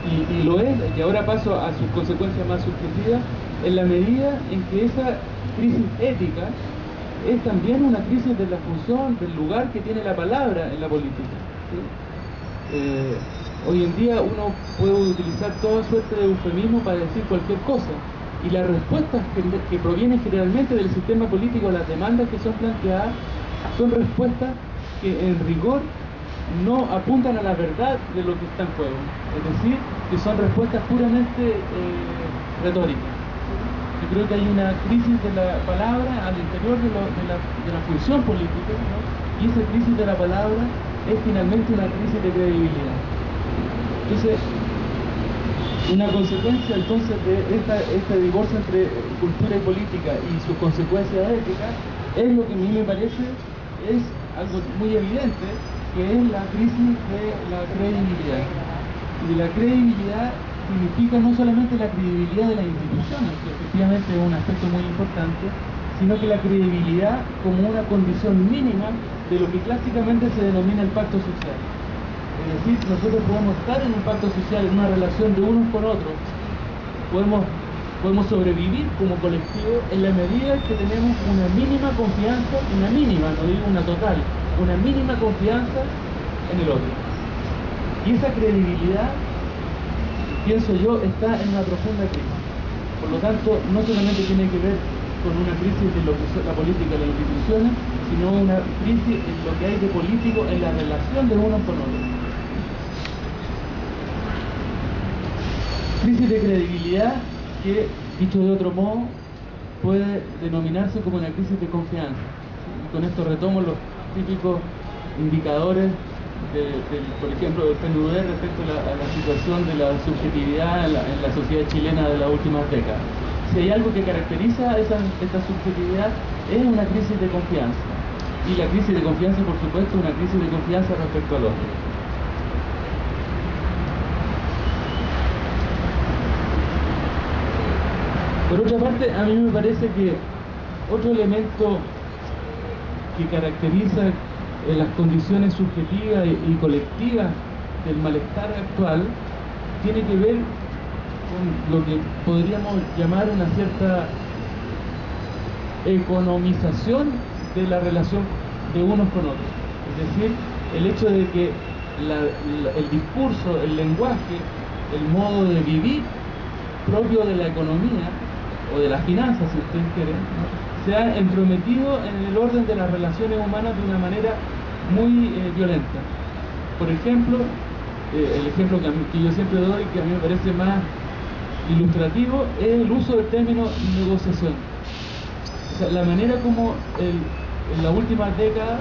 y lo es, y ahora paso a sus consecuencias más subjetivas, en la medida en que esa crisis ética es también una crisis de la función, del lugar que tiene la palabra en la política, ¿sí? Hoy en día uno puede utilizar toda suerte de eufemismo para decir cualquier cosa, y las respuestas que provienen generalmente del sistema político a las demandas que son planteadas son respuestas que en rigor no apuntan a la verdad de lo que está en juego, es decir, que son respuestas puramente retóricas. Yo creo que hay una crisis de la palabra al interior de la función política, ¿no? Y esa crisis de la palabra es finalmente una crisis de credibilidad. Entonces, una consecuencia entonces de este divorcio entre cultura y política y sus consecuencias éticas es lo que a mí me parece es algo muy evidente, que es la crisis de la credibilidad. Y la credibilidad significa no solamente la credibilidad de las instituciones, que efectivamente es un aspecto muy importante, sino que la credibilidad como una condición mínima de lo que clásicamente se denomina el pacto social. Es decir, nosotros podemos estar en un pacto social, en una relación de unos con otros, podemos sobrevivir como colectivo en la medida que tenemos una mínima confianza, una mínima, no digo una total, una mínima confianza en el otro. Y esa credibilidad, pienso yo, está en una profunda crisis. Por lo tanto, no solamente tiene que ver con una crisis de lo que es la política y las instituciones, sino una crisis en lo que hay de político en la relación de unos con otros. Crisis de credibilidad que, dicho de otro modo, puede denominarse como una crisis de confianza. Y con esto retomo los típicos indicadores por ejemplo, del PNUD respecto a la situación de la subjetividad en la sociedad chilena de las últimas décadas. Si hay algo que caracteriza esta subjetividad, es una crisis de confianza. Y la crisis de confianza, por supuesto, es una crisis de confianza respecto al otro. Por otra parte, a mí me parece que otro elemento que caracteriza las condiciones subjetivas y colectivas del malestar actual tiene que ver con lo que podríamos llamar una cierta economización de la relación de unos con otros. Es decir, el hecho de que el discurso, el lenguaje, el modo de vivir propio de la economía o de las finanzas, si ustedes quieren, ¿no?, se ha entrometido en el orden de las relaciones humanas de una manera muy violenta. Por ejemplo, el ejemplo que yo siempre doy, que a mí me parece más ilustrativo, es el uso del término negociación. O sea, la manera como en la última década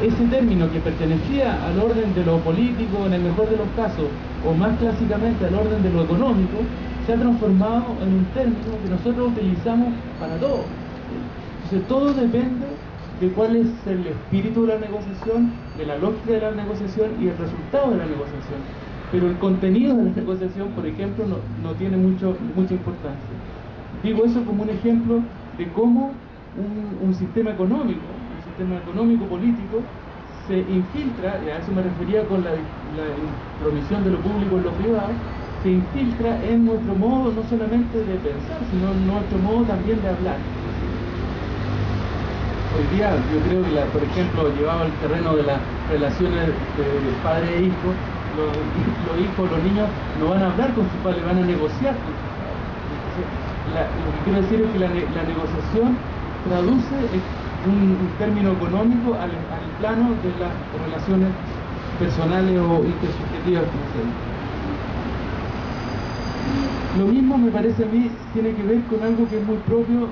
ese término que pertenecía al orden de lo político, en el mejor de los casos, o más clásicamente al orden de lo económico, se ha transformado en un término que nosotros utilizamos para todo. Entonces todo depende de cuál es el espíritu de la negociación, de la lógica de la negociación y el resultado de la negociación. Pero el contenido de la negociación, por ejemplo, no tiene mucha importancia. Digo eso como un ejemplo de cómo un sistema económico político se infiltra, y a eso me refería con la intromisión de lo público en lo privado, se infiltra en nuestro modo no solamente de pensar, sino en nuestro modo también de hablar. Hoy día yo creo que, por ejemplo, llevado al terreno de las relaciones de padre e hijo, los hijos, los niños no van a hablar con sus padres, van a negociar con sus padres. Entonces, lo que quiero decir es que la negociación traduce un término económico al plano de las relaciones personales o intersubjetivas. Lo mismo me parece a mí tiene que ver con algo que es muy propio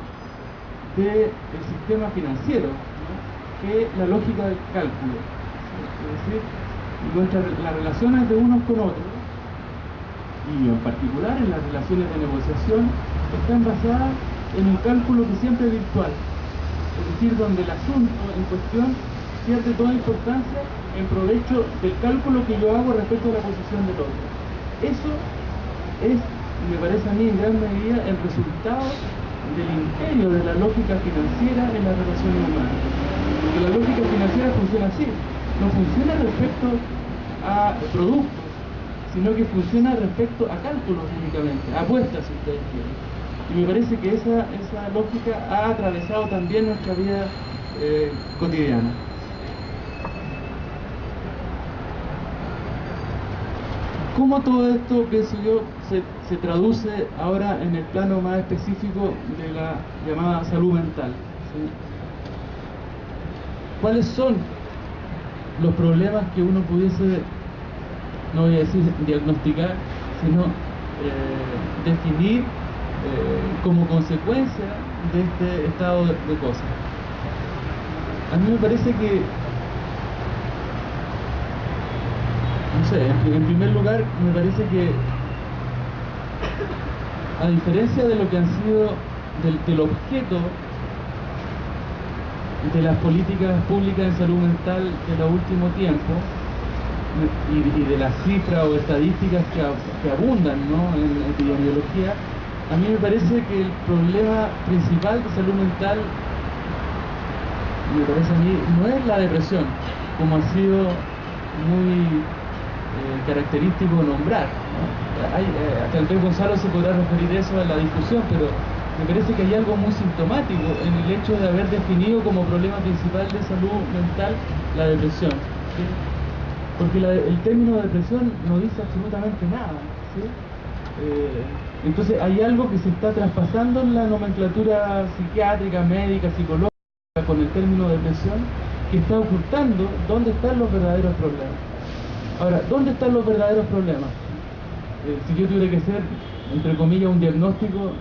del sistema financiero, ¿no?, que es la lógica del cálculo. Es decir, las relaciones de unos con otros, y en particular en las relaciones de negociación, están basadas en un cálculo que siempre es virtual. Es decir, donde el asunto en cuestión pierde toda importancia en provecho del cálculo que yo hago respecto a la posición del otro. Eso es, me parece a mí, en gran medida el resultado del imperio de la lógica financiera en las relaciones humanas. Porque la lógica financiera funciona así, no funciona respecto a productos, sino que funciona respecto a cálculos únicamente, a apuestas si ustedes quieren. Y me parece que esa lógica ha atravesado también nuestra vida cotidiana. ¿Cómo todo esto, pienso yo, se traduce ahora en el plano más específico de la llamada salud mental? ¿Sí? ¿Cuáles son los problemas que uno pudiese, no voy a decir diagnosticar, sino definir como consecuencia de este estado de cosas? A mí me parece que, no sé, en primer lugar, me parece que, a diferencia de lo que han sido del objeto de las políticas públicas en salud mental de los últimos tiempos, y de las cifras o estadísticas que abundan, ¿no?, en epidemiología, a mí me parece que el problema principal de salud mental, me parece a mí, no es la depresión, como ha sido muy característico nombrar, ¿no? Tal vez Gonzalo se podrá referir eso a la discusión, pero me parece que hay algo muy sintomático en el hecho de haber definido como problema principal de salud mental la depresión, ¿sí? Porque el término depresión no dice absolutamente nada, ¿sí? Entonces hay algo que se está traspasando en la nomenclatura psiquiátrica, médica, psicológica con el término depresión, que está ocultando dónde están los verdaderos problemas. Ahora, ¿dónde están los verdaderos problemas? Si yo tuviera que hacer, entre comillas, un diagnóstico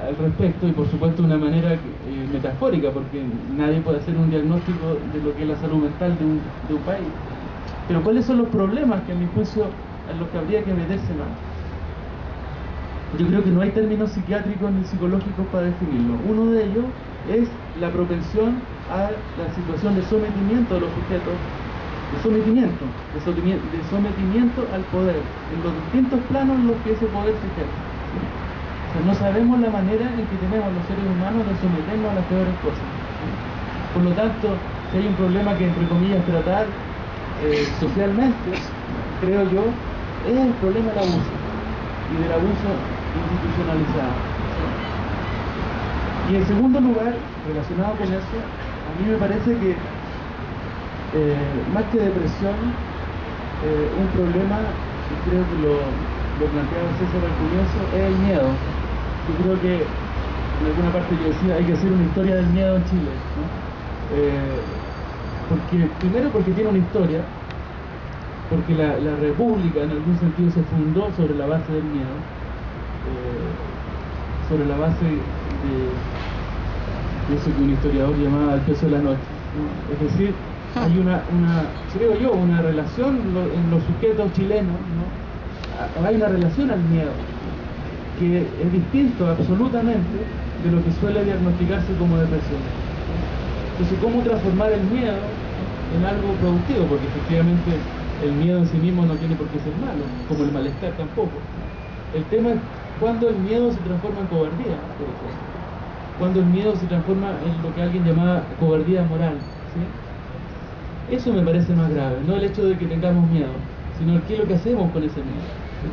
al respecto, y por supuesto de una manera metafórica, porque nadie puede hacer un diagnóstico de lo que es la salud mental de un país. Pero ¿cuáles son los problemas que a mi juicio en los que habría que meterse más? Yo creo que no hay términos psiquiátricos ni psicológicos para definirlo. Uno de ellos es la propensión a la situación de sometimiento de los sujetos, de sometimiento al poder, en los distintos planos en los que ese poder se ejerce. ¿Sí? O sea, no sabemos la manera en que tenemos los seres humanos de someternos a las peores cosas. ¿Sí? Por lo tanto, si hay un problema que, entre comillas, tratar socialmente, creo yo, es el problema del abuso, y del abuso institucionalizado. ¿Sí? Y en segundo lugar, relacionado con eso, a mí me parece que más que depresión, un problema, y creo que lo planteaba César al comienzo, es el miedo. Yo creo que en alguna parte yo decía, hay que hacer una historia del miedo en Chile, ¿no? Primero porque tiene una historia, porque la república en algún sentido se fundó sobre la base del miedo, sobre la base de eso que un historiador llamaba el peso de la noche, ¿no? Es decir, hay creo yo, una relación en los sujetos chilenos, ¿no? Hay una relación al miedo, que es distinto absolutamente de lo que suele diagnosticarse como depresión. Entonces, ¿cómo transformar el miedo en algo productivo? Porque efectivamente el miedo en sí mismo no tiene por qué ser malo, como el malestar tampoco. El tema es cuando el miedo se transforma en cobardía, por ejemplo. Cuando el miedo se transforma en lo que alguien llamaba cobardía moral, ¿sí? Eso me parece más grave, no el hecho de que tengamos miedo, sino qué es lo que hacemos con ese miedo, ¿sí?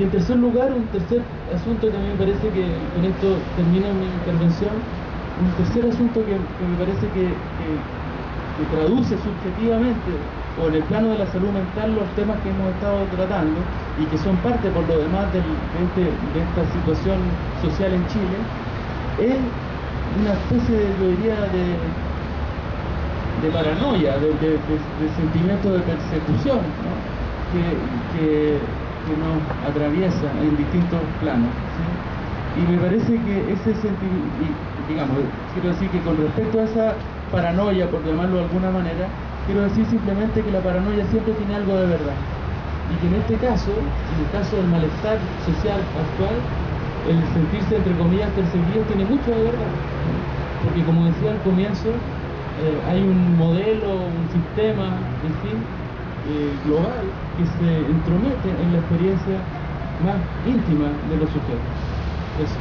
Y en tercer lugar, un tercer asunto que a mí me parece que, con esto termino mi intervención, un tercer asunto que me parece que traduce subjetivamente, o en el plano de la salud mental, los temas que hemos estado tratando, y que son parte por lo demás de esta situación social en Chile, es una especie de, yo diría, de paranoia, de sentimiento de persecución, ¿no? que nos atraviesa en distintos planos, ¿sí? Y me parece que ese sentimiento, digamos, quiero decir que con respecto a esa paranoia, por llamarlo de alguna manera, quiero decir simplemente que la paranoia siempre tiene algo de verdad, y que en este caso, en el caso del malestar social actual, el sentirse, entre comillas, perseguido tiene mucho de verdad, porque como decía al comienzo, hay un modelo, un sistema, en fin, global, que se entromete en la experiencia más íntima de los sujetos. Eso.